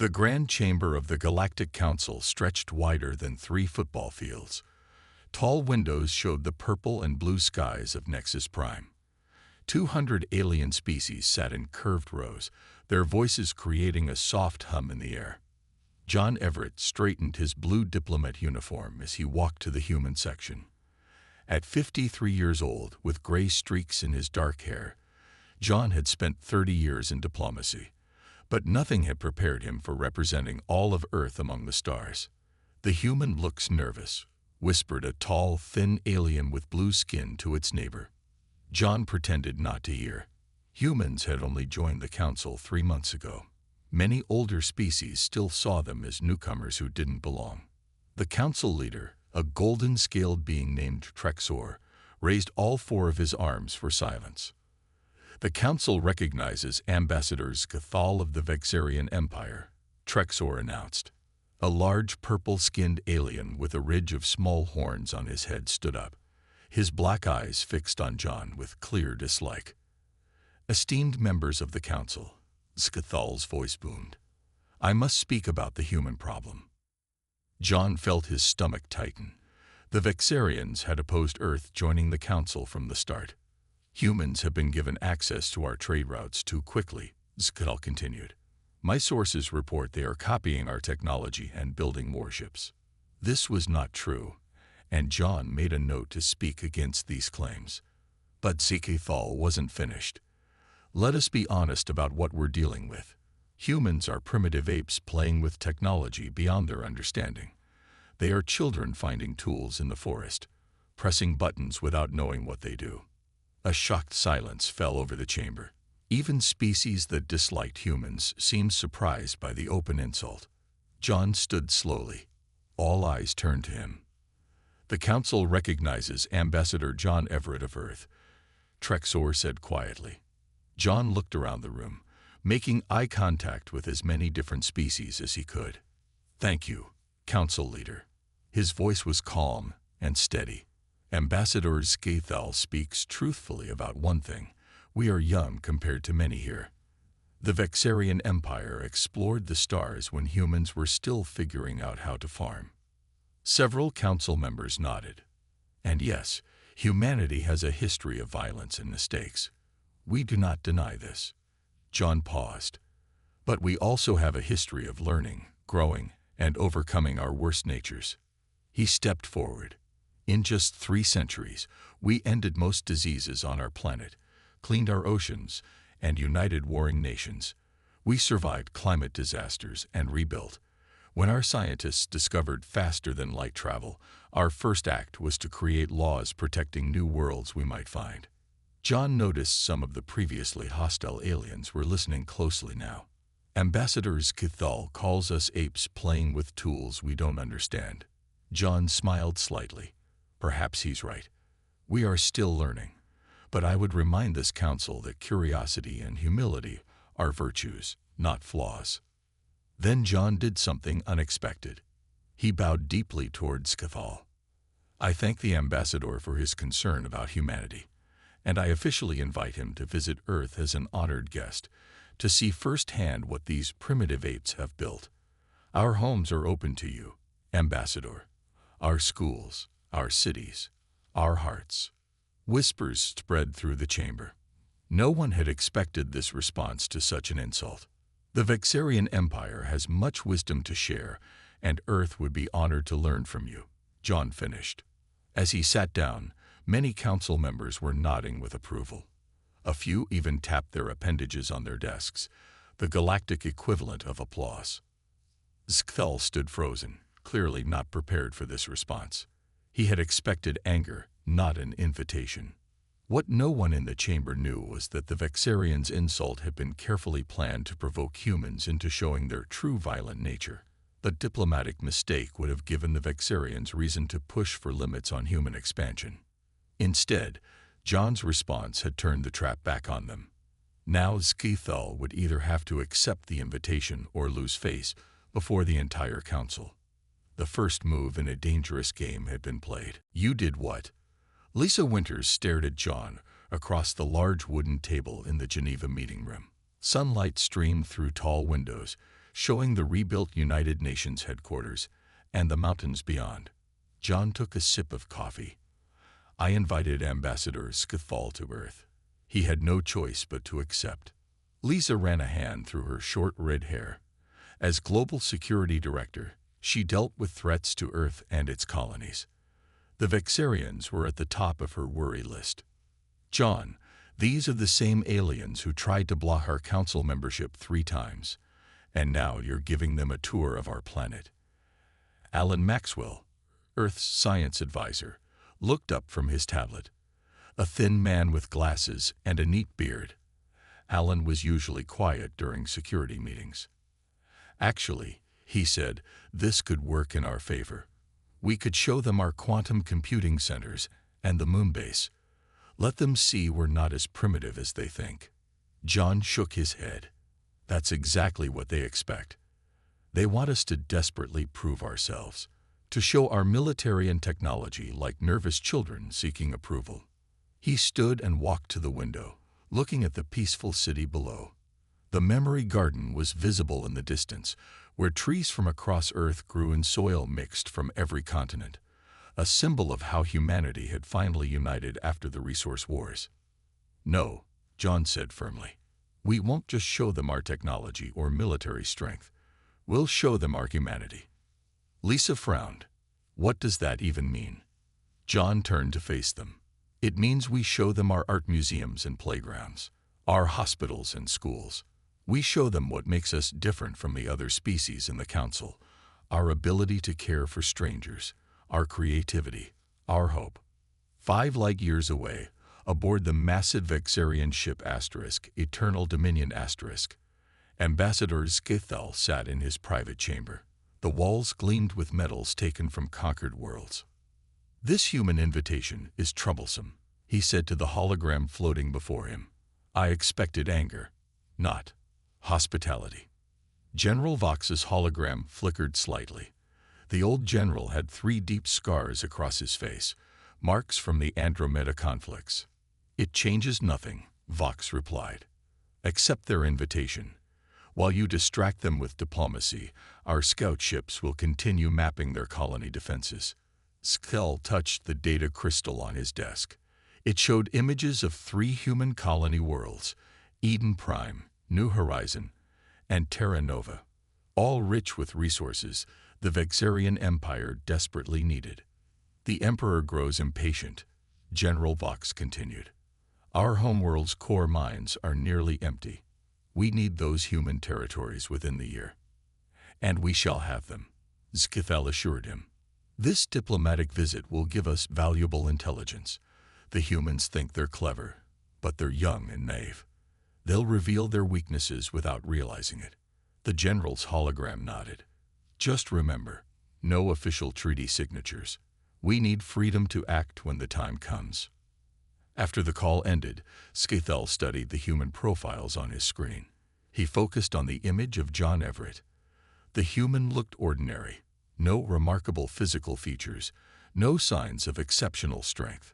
The grand chamber of the Galactic Council stretched wider than 3 football fields. Tall windows showed the purple and blue skies of Nexus Prime. 200 alien species sat in curved rows, their voices creating a soft hum in the air. John Everett straightened his blue Diplomat uniform as he walked to the human section. At 53 years old, with gray streaks in his dark hair, John had spent 30 years in diplomacy, but nothing had prepared him for representing all of Earth among the stars. "The human looks nervous," whispered a tall, thin alien with blue skin to its neighbor. John pretended not to hear. Humans had only joined the council 3 months ago. Many older species still saw them as newcomers who didn't belong. The council leader, a golden-scaled being named Trexor, raised all 4 of his arms for silence. "The council recognizes Ambassadors Cathal of the Vexarian Empire," Trexor announced. A large purple-skinned alien with a ridge of small horns on his head stood up, his black eyes fixed on John with clear dislike. "Esteemed members of the council," Scathal's voice boomed, "I must speak about the human problem." John felt his stomach tighten. The Vexarians had opposed Earth joining the council from the start. "Humans have been given access to our trade routes too quickly," Scathal continued. "My sources report they are copying our technology and building warships." This was not true, and John made a note to speak against these claims. But Scathal wasn't finished. "Let us be honest about what we're dealing with. Humans are primitive apes playing with technology beyond their understanding. They are children finding tools in the forest, pressing buttons without knowing what they do." A shocked silence fell over the chamber. Even species that disliked humans seemed surprised by the open insult. John stood slowly. All eyes turned to him. "The council recognizes Ambassador John Everett of Earth," Trexor said quietly. John looked around the room, making eye contact with as many different species as he could. "Thank you, Council Leader." His voice was calm and steady. "Ambassador Scathal speaks truthfully about one thing. We are young compared to many here. The Vexarian Empire explored the stars when humans were still figuring out how to farm." Several council members nodded. "And yes, humanity has a history of violence and mistakes. We do not deny this." John paused. "But we also have a history of learning, growing, and overcoming our worst natures." He stepped forward. "In just 3 centuries, we ended most diseases on our planet, cleaned our oceans, and united warring nations. We survived climate disasters and rebuilt. When our scientists discovered faster-than-light travel, our first act was to create laws protecting new worlds we might find." John noticed some of the previously hostile aliens were listening closely now. "Ambassador Cathal calls us apes playing with tools we don't understand." John smiled slightly. "Perhaps he's right. We are still learning. But I would remind this council that curiosity and humility are virtues, not flaws." Then John did something unexpected. He bowed deeply towards Cathal. "I thank the ambassador for his concern about humanity, and I officially invite him to visit Earth as an honored guest, to see firsthand what these primitive apes have built. Our homes are open to you, Ambassador. Our schools, our cities, our hearts." Whispers spread through the chamber. No one had expected this response to such an insult. "The Vexarian Empire has much wisdom to share, and Earth would be honored to learn from you," John finished. As he sat down, many council members were nodding with approval. A few even tapped their appendages on their desks, the galactic equivalent of applause. Scathal stood frozen, clearly not prepared for this response. He had expected anger, not an invitation. What no one in the chamber knew was that the Vexarians' insult had been carefully planned to provoke humans into showing their true violent nature. The diplomatic mistake would have given the Vexarians reason to push for limits on human expansion. Instead, John's response had turned the trap back on them. Now Scathal would either have to accept the invitation or lose face before the entire council. The first move in a dangerous game had been played. "You did what?" Lisa Winters stared at John across the large wooden table in the Geneva meeting room. Sunlight streamed through tall windows, showing the rebuilt United Nations headquarters and the mountains beyond. John took a sip of coffee. I invited Ambassador Scythal to Earth. He had no choice but to accept. Lisa ran a hand through her short red hair. As Global Security Director, she dealt with threats to Earth and its colonies. The Vexarians were at the top of her worry list. John, these are the same aliens who tried to block our council membership 3 times, and now you're giving them a tour of our planet. Alan Maxwell, Earth's science advisor, looked up from his tablet. A thin man with glasses and a neat beard. Alan was usually quiet during security meetings. Actually, he said, this could work in our favor. We could show them our quantum computing centers and the moon base. Let them see we're not as primitive as they think. John shook his head. That's exactly what they expect. They want us to desperately prove ourselves, to show our military and technology like nervous children seeking approval. He stood and walked to the window, looking at the peaceful city below. The memory garden was visible in the distance, where trees from across Earth grew in soil mixed from every continent, a symbol of how humanity had finally united after the resource wars. No, John said firmly. We won't just show them our technology or military strength. We'll show them our humanity. Lisa frowned. What does that even mean? John turned to face them. It means we show them our art museums and playgrounds, our hospitals and schools. We show them what makes us different from the other species in the Council, our ability to care for strangers, our creativity, our hope. 5 light-years away, aboard the massive Vexarian ship *, Eternal Dominion *, Ambassador Scythal sat in his private chamber. The walls gleamed with medals taken from conquered worlds. This human invitation is troublesome, he said to the hologram floating before him. I expected anger, not hospitality. General Vox's hologram flickered slightly. The old general had 3 deep scars across his face, marks from the Andromeda conflicts. It changes nothing, Vox replied. Accept their invitation. While you distract them with diplomacy, our scout ships will continue mapping their colony defenses. Skull touched the data crystal on his desk. It showed images of 3 human colony worlds, Eden Prime, New Horizon, and Terra Nova, all rich with resources the Vexarian Empire desperately needed. The Emperor grows impatient, General Vox continued. Our homeworld's core mines are nearly empty. We need those human territories within the year. And we shall have them, Scythal assured him. This diplomatic visit will give us valuable intelligence. The humans think they're clever, but they're young and naive. They'll reveal their weaknesses without realizing it. The general's hologram nodded. Just remember, no official treaty signatures. We need freedom to act when the time comes. After the call ended, Scythal studied the human profiles on his screen. He focused on the image of John Everett. The human looked ordinary. No remarkable physical features, no signs of exceptional strength.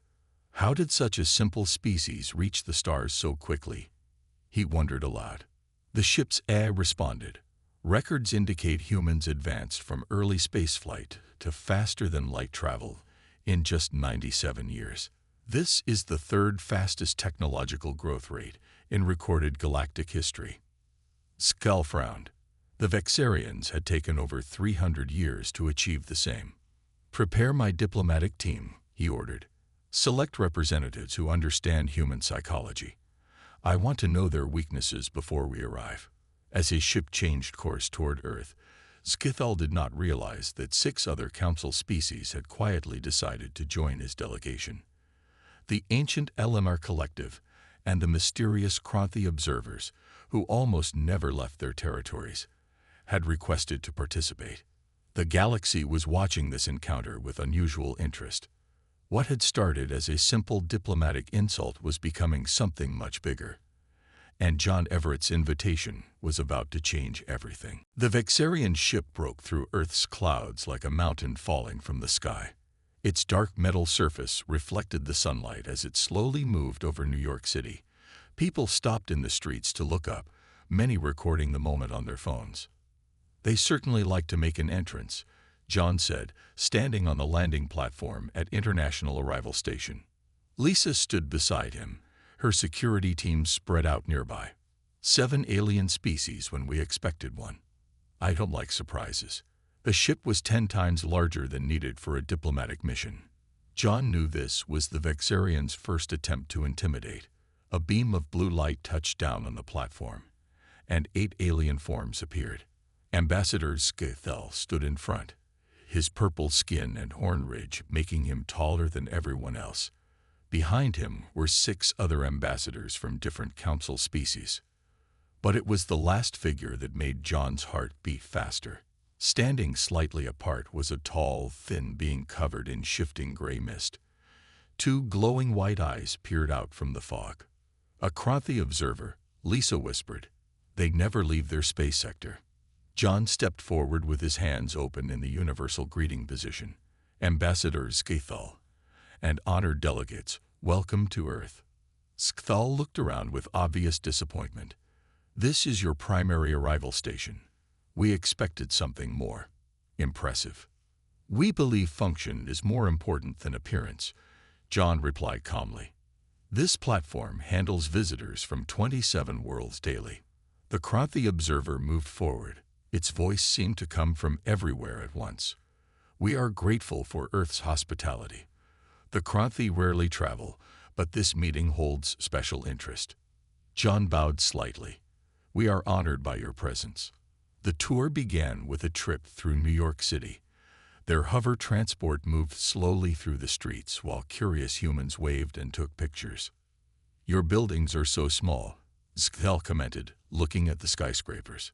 How did such a simple species reach the stars so quickly? He wondered aloud. The ship's AI responded. Records indicate humans advanced from early spaceflight to faster-than-light travel in just 97 years. This is the 3rd fastest technological growth rate in recorded galactic history. Skull frowned. The Vexarians had taken over 300 years to achieve the same. Prepare my diplomatic team, he ordered. Select representatives who understand human psychology. I want to know their weaknesses before we arrive. As his ship changed course toward Earth, Scythal did not realize that 6 other council species had quietly decided to join his delegation. The ancient LMR Collective and the mysterious Kronthi observers, who almost never left their territories, had requested to participate. The galaxy was watching this encounter with unusual interest. What had started as a simple diplomatic insult was becoming something much bigger. And John Everett's invitation was about to change everything. The Vexarian ship broke through Earth's clouds like a mountain falling from the sky. Its dark metal surface reflected the sunlight as it slowly moved over New York City. People stopped in the streets to look up, many recording the moment on their phones. They certainly like to make an entrance, John said, standing on the landing platform at International Arrival Station. Lisa stood beside him, her security team spread out nearby. 7 alien species when we expected one. I don't like surprises. The ship was 10 times larger than needed for a diplomatic mission. John knew this was the Vexarians' first attempt to intimidate. A beam of blue light touched down on the platform, and 8 alien forms appeared. Ambassador Scythel stood in front, his purple skin and horn ridge making him taller than everyone else. Behind him were 6 other ambassadors from different council species. But it was the last figure that made John's heart beat faster. Standing slightly apart was a tall, thin being covered in shifting gray mist. 2 glowing white eyes peered out from the fog. A Kranthi observer, Lisa whispered, "They never leave their space sector." John stepped forward with his hands open in the universal greeting position. "Ambassador Scythel and honored delegates, welcome to Earth." Scythel looked around with obvious disappointment. "This is your primary arrival station. We expected something more impressive." "We believe function is more important than appearance," John replied calmly. "This platform handles visitors from 27 worlds daily." The Kranthi observer moved forward. Its voice seemed to come from everywhere at once. "We are grateful for Earth's hospitality. The Kranthi rarely travel, but this meeting holds special interest." John bowed slightly. "We are honored by your presence." The tour began with a trip through New York City. Their hover transport moved slowly through the streets while curious humans waved and took pictures. "Your buildings are so small," Scythel commented, looking at the skyscrapers.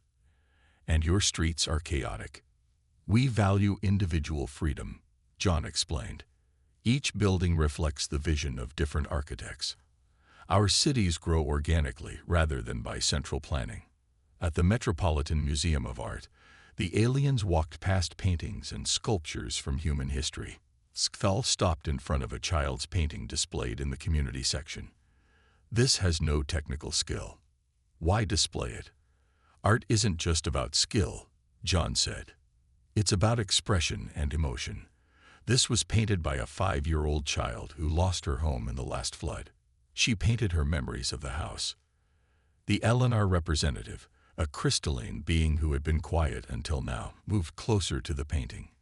"And your streets are chaotic." "We value individual freedom," John explained. "Each building reflects the vision of different architects. Our cities grow organically rather than by central planning." At the Metropolitan Museum of Art, the aliens walked past paintings and sculptures from human history. Scythel stopped in front of a child's painting displayed in the community section. "This has no technical skill. Why display it?" "Art isn't just about skill," John said. "It's about expression and emotion. This was painted by a 5-year-old child who lost her home in the last flood. She painted her memories of the house." The Eleanor representative, a crystalline being who had been quiet until now, moved closer to the painting.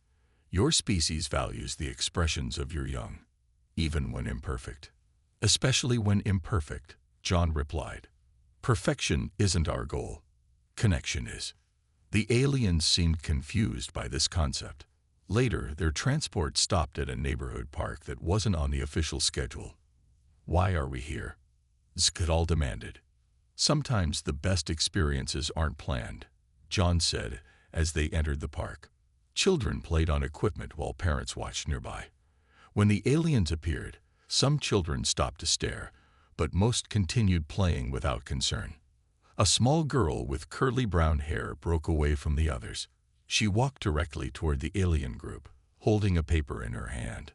"Your species values the expressions of your young, even when imperfect." "Especially when imperfect," John replied. "Perfection isn't our goal. Connection is." The aliens seemed confused by this concept. Later, their transport stopped at a neighborhood park that wasn't on the official schedule. "Why are we here?" Scythel demanded. "Sometimes the best experiences aren't planned," John said as they entered the park. Children played on equipment while parents watched nearby. When the aliens appeared, some children stopped to stare, but most continued playing without concern. A small girl with curly brown hair broke away from the others. She walked directly toward the alien group, holding a paper in her hand.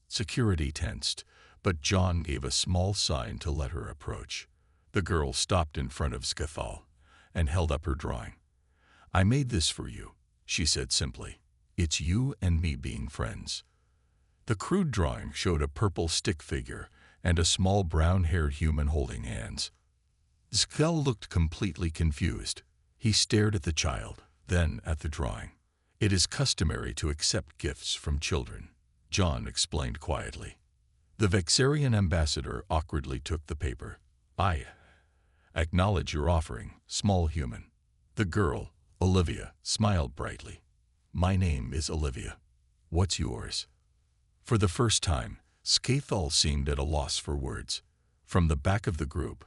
Security tensed, but John gave a small sign to let her approach. The girl stopped in front of Scythel and held up her drawing. "I made this for you," she said simply. "It's you and me being friends." The crude drawing showed a purple stick figure and a small brown-haired human holding hands. Scythel looked completely confused. He stared at the child, then at the drawing. "It is customary to accept gifts from children," John explained quietly. The Vexarian ambassador awkwardly took the paper. "I acknowledge your offering, small human." The girl, Olivia, smiled brightly. "My name is Olivia. What's yours?" For the first time, Scythel seemed at a loss for words. From the back of the group,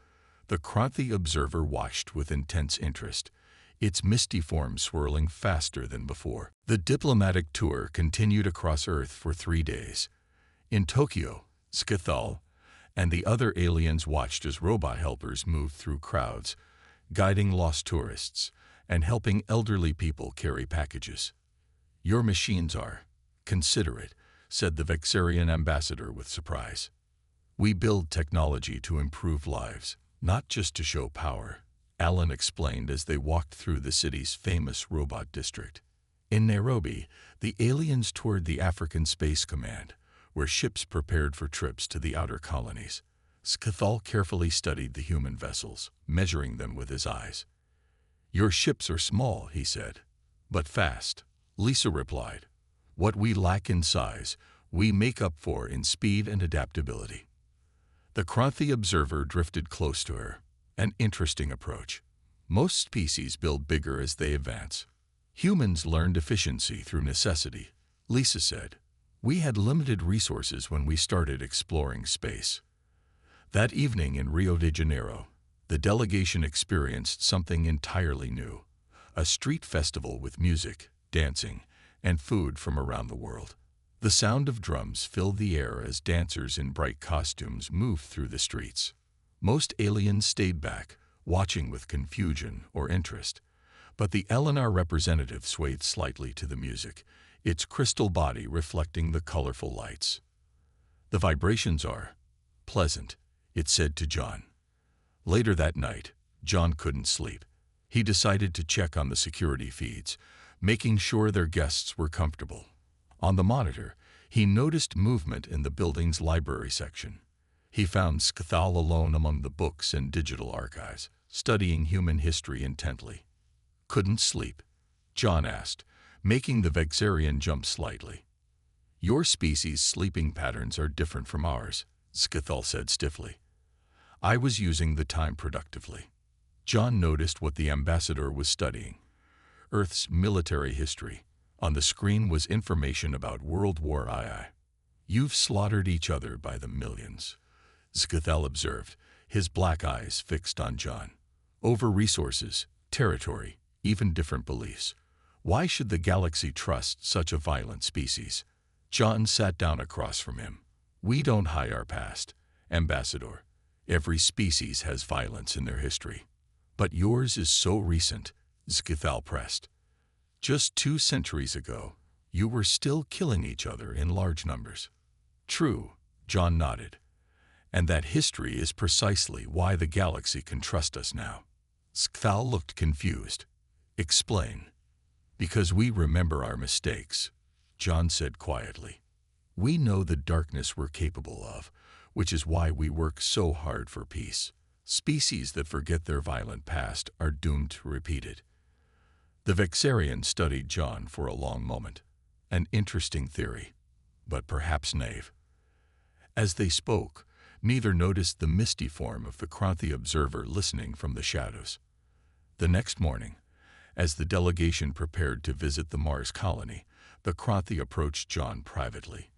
the Kranthi observer watched with intense interest, its misty form swirling faster than before. The diplomatic tour continued across Earth for 3 days. In Tokyo, Scythel and the other aliens watched as robot helpers moved through crowds, guiding lost tourists and helping elderly people carry packages. "Your machines are considerate," said the Vexarian ambassador with surprise. "We build technology to improve lives, not just to show power," Alan explained as they walked through the city's famous robot district. In Nairobi, the aliens toured the African Space Command, where ships prepared for trips to the outer colonies. Scathal carefully studied the human vessels, measuring them with his eyes. "Your ships are small," he said, "but fast." Lisa replied, "What we lack in size, we make up for in speed and adaptability." The Kranthi observer drifted close to her. An interesting approach. Most species build bigger as they advance. Humans learned efficiency through necessity, Lisa said. We had limited resources when we started exploring space. That evening in Rio de Janeiro, the delegation experienced something entirely new. A street festival with music, dancing, and food from around the world. The sound of drums filled the air as dancers in bright costumes moved through the streets. Most aliens stayed back, watching with confusion or interest. But the LNR representative swayed slightly to the music, its crystal body reflecting the colorful lights. "The vibrations are pleasant," it said to John. Later that night, John couldn't sleep. He decided to check on the security feeds, making sure their guests were comfortable. On the monitor, he noticed movement in the building's library section. He found Scathal alone among the books and digital archives, studying human history intently. "Couldn't sleep?" John asked, making the Vexarian jump slightly. "Your species' sleeping patterns are different from ours," Scathal said stiffly. "I was using the time productively." John noticed what the ambassador was studying. Earth's military history. On the screen was information about World War II. "You've slaughtered each other by the millions," Scathal observed, his black eyes fixed on John. "Over resources, territory, even different beliefs. Why should the galaxy trust such a violent species?" John sat down across from him. "We don't hide our past, Ambassador. Every species has violence in their history. But yours is so recent," Scathal pressed. "Just 2 centuries ago, you were still killing each other in large numbers." "True," John nodded. "And that history is precisely why the galaxy can trust us now." Scathal looked confused. "Explain." "Because we remember our mistakes," John said quietly. "We know the darkness we're capable of, which is why we work so hard for peace. Species that forget their violent past are doomed to repeat it." The Vexarian studied John for a long moment. An interesting theory, but perhaps naive. As they spoke, neither noticed the misty form of the Kranthi observer listening from the shadows. The next morning, as the delegation prepared to visit the Mars colony, the Kranthi approached John privately.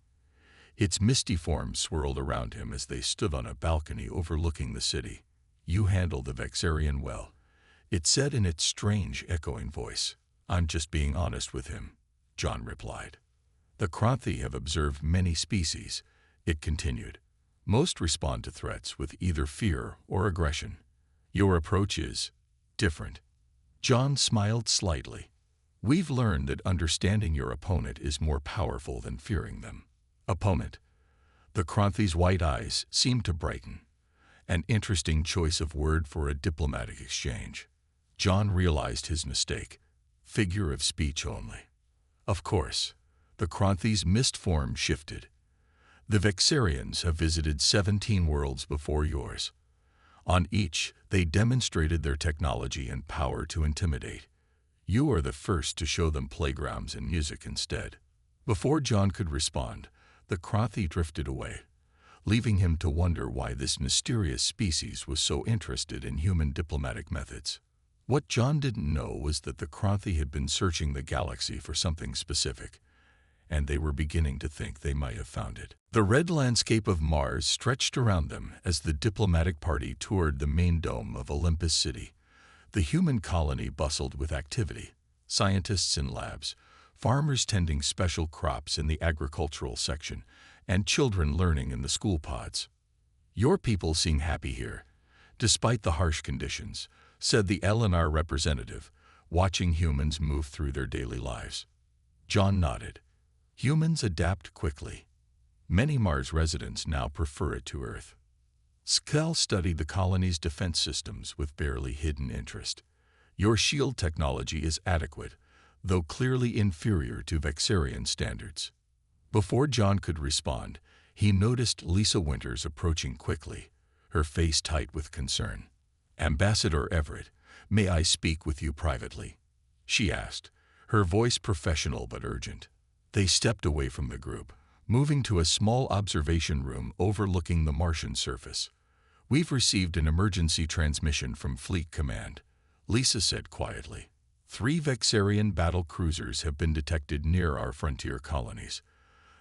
Its misty form swirled around him as they stood on a balcony overlooking the city. "You handled the Vexarian well," it said in its strange, echoing voice. "I'm just being honest with him," John replied. "The Kranthi have observed many species," it continued. "Most respond to threats with either fear or aggression. Your approach is different." John smiled slightly. "We've learned that understanding your opponent is more powerful than fearing them." Opponent. The Kranthi's white eyes seemed to brighten. An interesting choice of word for a diplomatic exchange. John realized his mistake. Figure of speech only. "Of course." The Kranthi's mist form shifted. "The Vexarians have visited 17 worlds before yours. On each, they demonstrated their technology and power to intimidate. You are the first to show them playgrounds and music instead." Before John could respond, the Kranthi drifted away, leaving him to wonder why this mysterious species was so interested in human diplomatic methods. What John didn't know was that the Kranthi had been searching the galaxy for something specific, and they were beginning to think they might have found it. The red landscape of Mars stretched around them as the diplomatic party toured the main dome of Olympus City. The human colony bustled with activity. Scientists in labs, farmers tending special crops in the agricultural section, and children learning in the school pods. "Your people seem happy here, despite the harsh conditions," said the LNR representative, watching humans move through their daily lives. John nodded. "Humans adapt quickly. Many Mars residents now prefer it to Earth." Skell studied the colony's defense systems with barely hidden interest. Your shield technology is adequate, though clearly inferior to Vexarian standards. Before John could respond, he noticed Lisa Winters approaching quickly, her face tight with concern. "Ambassador Everett, may I speak with you privately?" she asked, her voice professional but urgent. They stepped away from the group, moving to a small observation room overlooking the Martian surface. "We've received an emergency transmission from Fleet Command," Lisa said quietly. "3 Vexarian battle cruisers have been detected near our frontier colonies.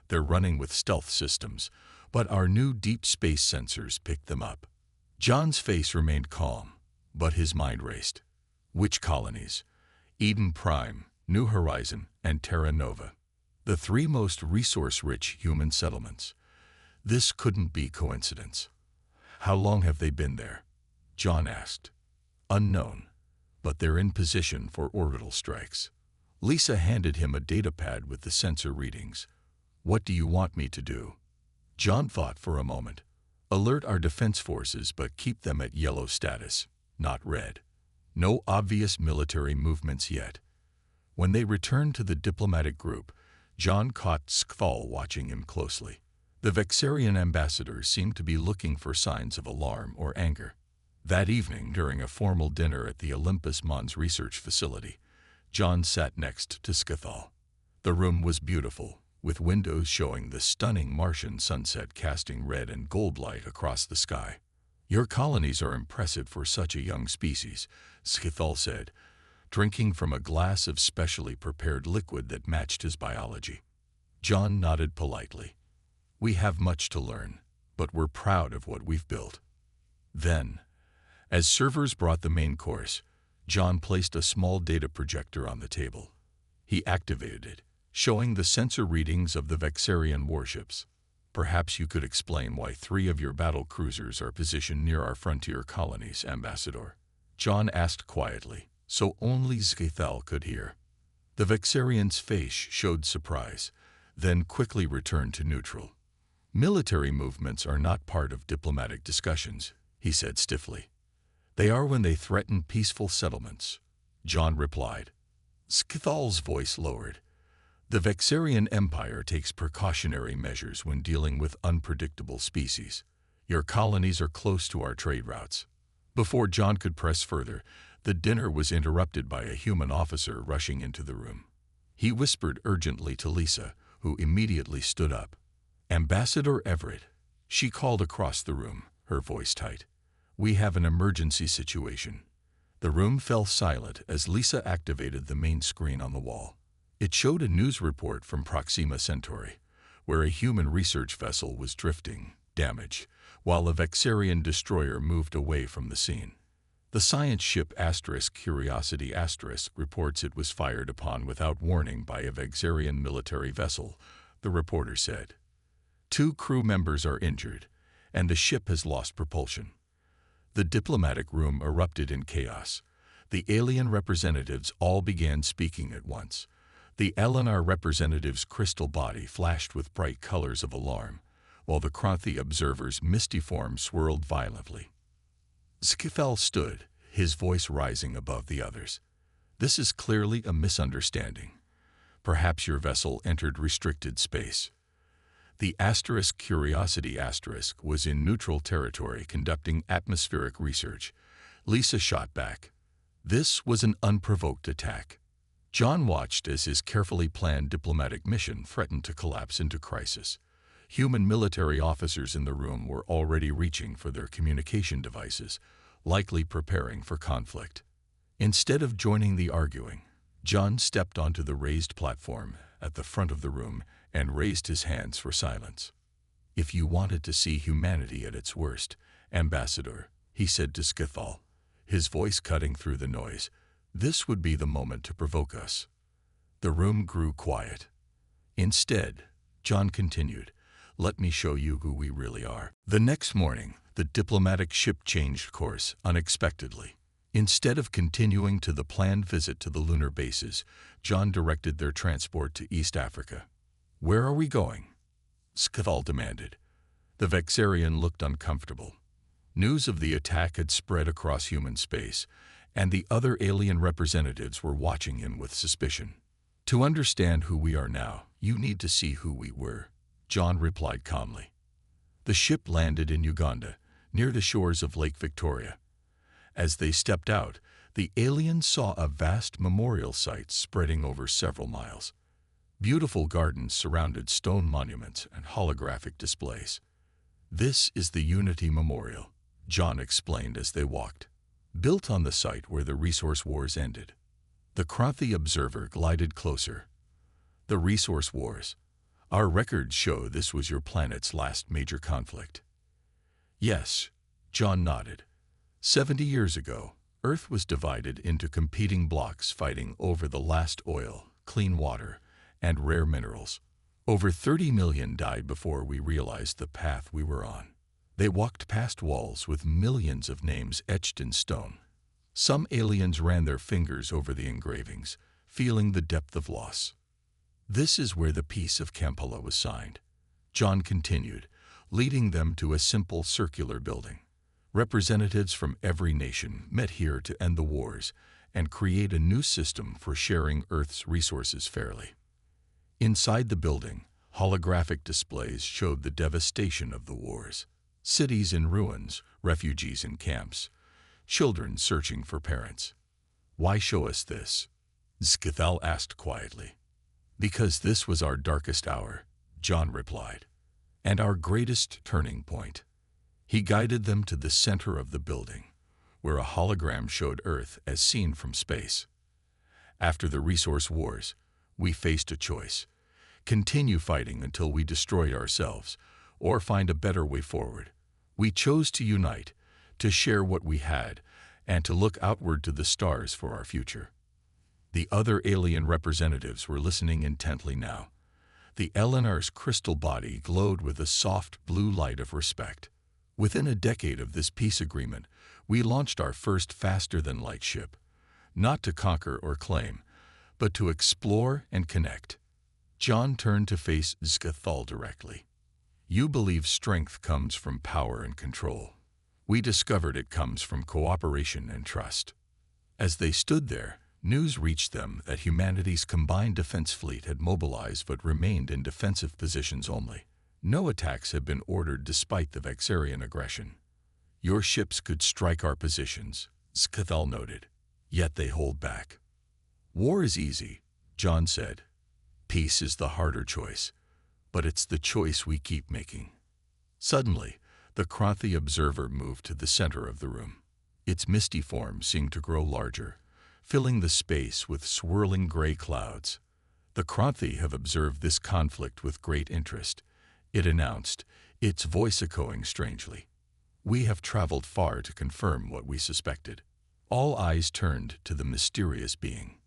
They're running with stealth systems, but our new deep space sensors picked them up." John's face remained calm, but his mind raced. Which colonies? Eden Prime, New Horizon, and Terra Nova. The 3 most resource-rich human settlements. This couldn't be coincidence. "How long have they been there?" John asked. "Unknown, but they're in position for orbital strikes." Lisa handed him a datapad with the sensor readings. "What do you want me to do?" John thought for a moment. "Alert our defense forces, but keep them at yellow status, not red. No obvious military movements yet." When they returned to the diplomatic group, John caught Skval watching him closely. The Vexarian ambassador seemed to be looking for signs of alarm or anger. That evening, during a formal dinner at the Olympus Mons research facility, John sat next to Skval. The room was beautiful, with windows showing the stunning Martian sunset casting red and gold light across the sky. "Your colonies are impressive for such a young species," Skval said, drinking from a glass of specially prepared liquid that matched his biology. John nodded politely. "We have much to learn, but we're proud of what we've built." Then, as servers brought the main course, John placed a small data projector on the table. He activated it, showing the sensor readings of the Vexarian warships. "Perhaps you could explain why 3 of your battle cruisers are positioned near our frontier colonies, Ambassador?" John asked quietly, so only Skval could hear. The Vexarian's face showed surprise, then quickly returned to neutral. "Military movements are not part of diplomatic discussions," he said stiffly. "They are when they threaten peaceful settlements," John replied. Skval's voice lowered. "The Vexarian Empire takes precautionary measures when dealing with unpredictable species. Your colonies are close to our trade routes." Before John could press further, the dinner was interrupted by a human officer rushing into the room. He whispered urgently to Lisa, who immediately stood up. "Ambassador Everett," she called across the room, her voice tight. "We have an emergency situation." The room fell silent as Lisa activated the main screen on the wall. It showed a news report from Proxima Centauri, where a human research vessel was drifting, damaged, while a Vexarian destroyer moved away from the scene. The science ship Curiosity reports it was fired upon without warning by a Vexarian military vessel, the reporter said. 2 crew members are injured, and the ship has lost propulsion. The diplomatic room erupted in chaos. The alien representatives all began speaking at once. The Elenar representative's crystal body flashed with bright colors of alarm, while the Kronthi observer's misty form swirled violently. Skval stood, his voice rising above the others. "This is clearly a misunderstanding. Perhaps your vessel entered restricted space." The Curiosity was in neutral territory conducting atmospheric research. Lisa shot back. This was an unprovoked attack. John watched as his carefully planned diplomatic mission threatened to collapse into crisis. Human military officers in the room were already reaching for their communication devices, likely preparing for conflict. Instead of joining the arguing, John stepped onto the raised platform at the front of the room and raised his hands for silence. "If you wanted to see humanity at its worst, Ambassador," he said to Skval, his voice cutting through the noise, "this would be the moment to provoke us." The room grew quiet. "Instead," John continued, "let me show you who we really are." The next morning, the diplomatic ship changed course unexpectedly. Instead of continuing to the planned visit to the lunar bases, John directed their transport to East Africa. "Where are we going?" Skval demanded. The Vexarian looked uncomfortable. News of the attack had spread across human space, and the other alien representatives were watching him with suspicion. To understand who we are now, you need to see who we were, John replied calmly. The ship landed in Uganda, near the shores of Lake Victoria. As they stepped out, the aliens saw a vast memorial site spreading over several miles. Beautiful gardens surrounded stone monuments and holographic displays. This is the Unity Memorial, John explained as they walked, built on the site where the resource wars ended. The Kranthi observer glided closer. The resource wars. Our records show this was your planet's last major conflict. Yes, John nodded. 70 years ago, Earth was divided into competing blocks fighting over the last oil, clean water, and rare minerals. Over 30 million died before we realized the path we were on. They walked past walls with millions of names etched in stone. Some aliens ran their fingers over the engravings, feeling the depth of loss. This is where the Peace of Kampala was signed. John continued, leading them to a simple circular building. Representatives from every nation met here to end the wars and create a new system for sharing Earth's resources fairly. Inside the building, holographic displays showed the devastation of the wars. Cities in ruins, refugees in camps, children searching for parents. Why show us this? Skithal asked quietly. Because this was our darkest hour, John replied, and our greatest turning point. He guided them to the center of the building, where a hologram showed Earth as seen from space. After the resource wars, we faced a choice: continue fighting until we destroyed ourselves, or find a better way forward. We chose to unite, to share what we had, and to look outward to the stars for our future. The other alien representatives were listening intently now. The Eleanor's crystal body glowed with a soft blue light of respect. Within a decade of this peace agreement, we launched our first faster-than-light ship, not to conquer or claim, but to explore and connect. John turned to face Skithal directly. You believe strength comes from power and control. We discovered it comes from cooperation and trust. As they stood there, news reached them that humanity's combined defense fleet had mobilized but remained in defensive positions only. No attacks had been ordered despite the Vexarian aggression. Your ships could strike our positions, Skithal noted, yet they hold back. War is easy, John said. Peace is the harder choice, but it's the choice we keep making. Suddenly, the Kranthi observer moved to the center of the room. Its misty form seemed to grow larger, filling the space with swirling gray clouds. The Kranthi have observed this conflict with great interest, it announced, its voice echoing strangely. We have traveled far to confirm what we suspected. All eyes turned to the mysterious being.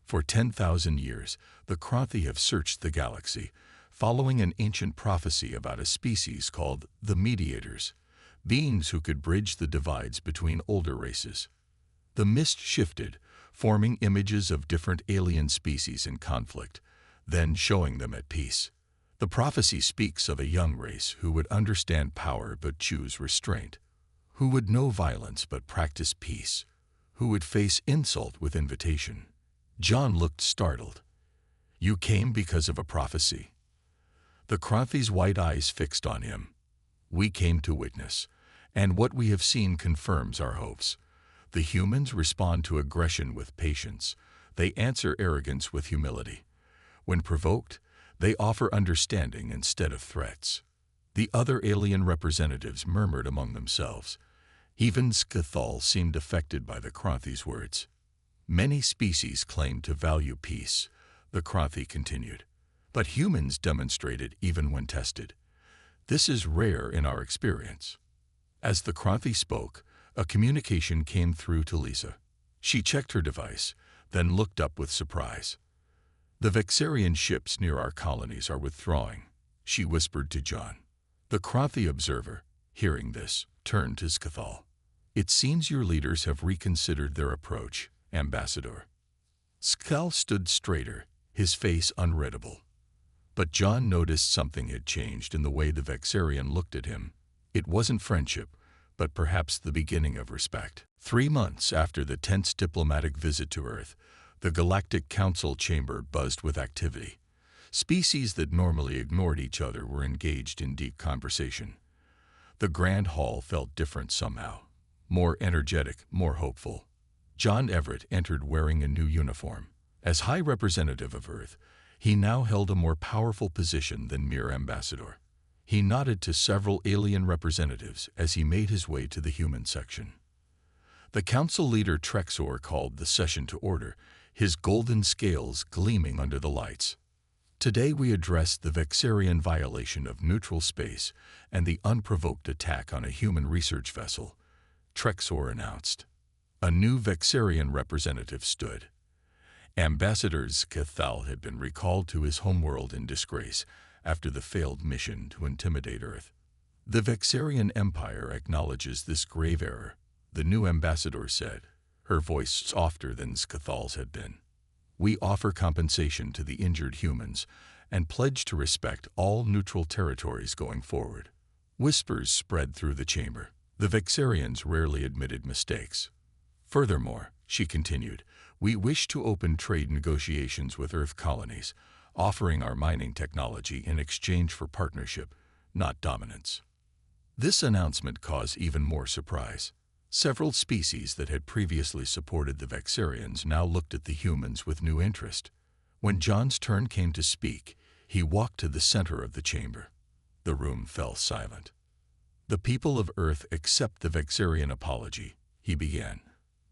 For 10,000 years, the Kranthi have searched the galaxy, following an ancient prophecy about a species called the Mediators, beings who could bridge the divides between older races. The mist shifted, forming images of different alien species in conflict, then showing them at peace. The prophecy speaks of a young race who would understand power but choose restraint, who would know violence but practice peace, who would face insult with invitation. John looked startled. You came because of a prophecy. The Kranthi's white eyes fixed on him. We came to witness, and what we have seen confirms our hopes. The humans respond to aggression with patience. They answer arrogance with humility. When provoked, they offer understanding instead of threats. The other alien representatives murmured among themselves. Even Skithal seemed affected by the Kranthi's words. Many species claim to value peace, the Kranthi continued. But humans demonstrate it even when tested. This is rare in our experience. As the Kranthi spoke, a communication came through to Lisa. She checked her device, then looked up with surprise. The Vexarian ships near our colonies are withdrawing, she whispered to John. The Kranthi observer, hearing this, turned to Skithal. It seems your leaders have reconsidered their approach, Ambassador. Skithal stood straighter, his face unreadable. But John noticed something had changed in the way the Vexarian looked at him. It wasn't friendship, but perhaps the beginning of respect. 3 months after the tense diplomatic visit to Earth, the Galactic Council chamber buzzed with activity. Species that normally ignored each other were engaged in deep conversation. The Grand Hall felt different somehow, more energetic, more hopeful. John Everett entered wearing a new uniform. As High Representative of Earth, he now held a more powerful position than mere ambassador. He nodded to several alien representatives as he made his way to the human section. The council leader Trexor called the session to order, his golden scales gleaming under the lights. Today we address the Vexarian violation of neutral space and the unprovoked attack on a human research vessel, Trexor announced. A new Vexarian representative stood. Ambassador Cathal had been recalled to his homeworld in disgrace after the failed mission to intimidate Earth. The Vexarian Empire acknowledges this grave error, the new ambassador said, her voice softer than Cathal's had been. We offer compensation to the injured humans and pledge to respect all neutral territories going forward. Whispers spread through the chamber. The Vexarians rarely admitted mistakes. Furthermore, she continued, we wish to open trade negotiations with Earth colonies, offering our mining technology in exchange for partnership, not dominance. This announcement caused even more surprise. Several species that had previously supported the Vexarians now looked at the humans with new interest. When John's turn came to speak, he walked to the center of the chamber. The room fell silent. The people of Earth accept the Vexarian apology, he began.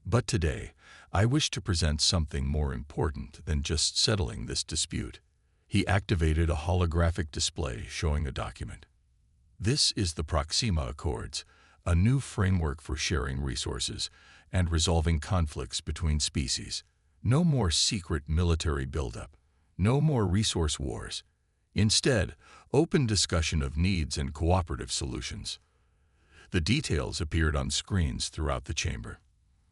But today, I wish to present something more important than just settling this dispute. He activated a holographic display showing a document. This is the Proxima Accords, a new framework for sharing resources and resolving conflicts between species. No more secret military buildup, no more resource wars. Instead, open discussion of needs and cooperative solutions. The details appeared on screens throughout the chamber.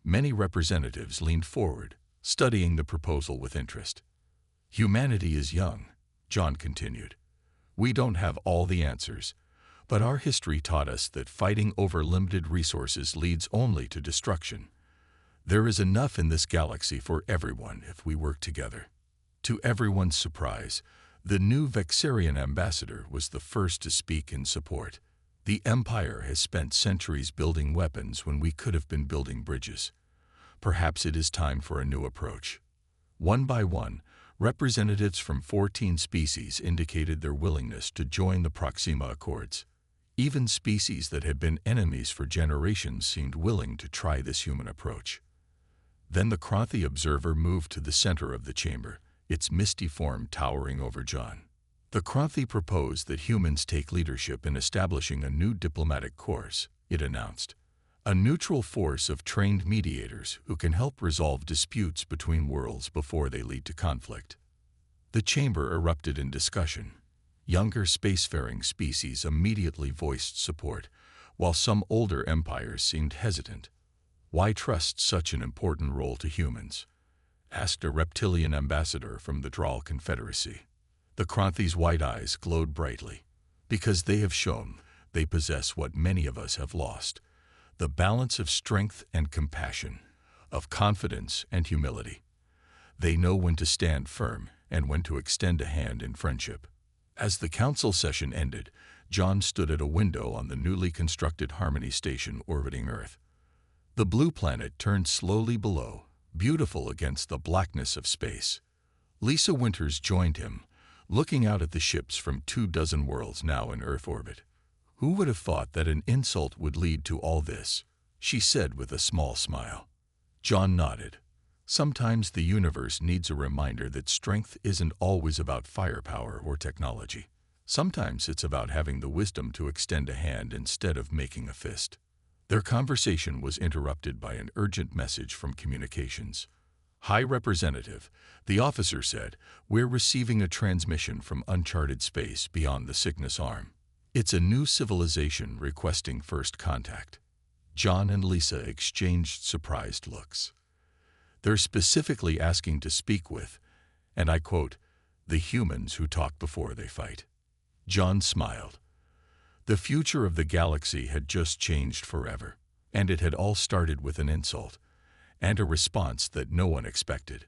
Many representatives leaned forward, studying the proposal with interest. Humanity is young, John continued. We don't have all the answers, but our history taught us that fighting over limited resources leads only to destruction. There is enough in this galaxy for everyone if we work together. To everyone's surprise, the new Vexarian ambassador was the first to speak in support. The Empire has spent centuries building weapons when we could have been building bridges. Perhaps it is time for a new approach. One by one, representatives from 14 species indicated their willingness to join the Proxima Accords. Even species that had been enemies for generations seemed willing to try this human approach. Then the Kronthi observer moved to the center of the chamber, its misty form towering over John. The Kronthi proposed that humans take leadership in establishing a new diplomatic course, it announced. A neutral force of trained mediators who can help resolve disputes between worlds before they lead to conflict. The chamber erupted in discussion. Younger spacefaring species immediately voiced support, while some older empires seemed hesitant. Why trust such an important role to humans? Asked a reptilian ambassador from the Draal Confederacy. The Kronthi's white eyes glowed brightly, because they have shown they possess what many of us have lost, the balance of strength and compassion, of confidence and humility. They know when to stand firm and when to extend a hand in friendship. As the council session ended, John stood at a window on the newly constructed Harmony Station orbiting Earth. The blue planet turned slowly below, beautiful against the blackness of space. Lisa Winters joined him, looking out at the ships from 24 worlds now in Earth orbit. Who would have thought that an insult would lead to all this? She said with a small smile. John nodded. Sometimes the universe needs a reminder that strength isn't always about firepower or technology. Sometimes it's about having the wisdom to extend a hand instead of making a fist. Their conversation was interrupted by an urgent message from communications. High Representative, the officer said, we're receiving a transmission from uncharted space beyond the Cygnus Arm. It's a new civilization requesting first contact. John and Lisa exchanged surprised looks. They're specifically asking to speak with, and I quote, the humans who talk before they fight. John smiled. The future of the galaxy had just changed forever, and it had all started with an insult and a response that no one expected.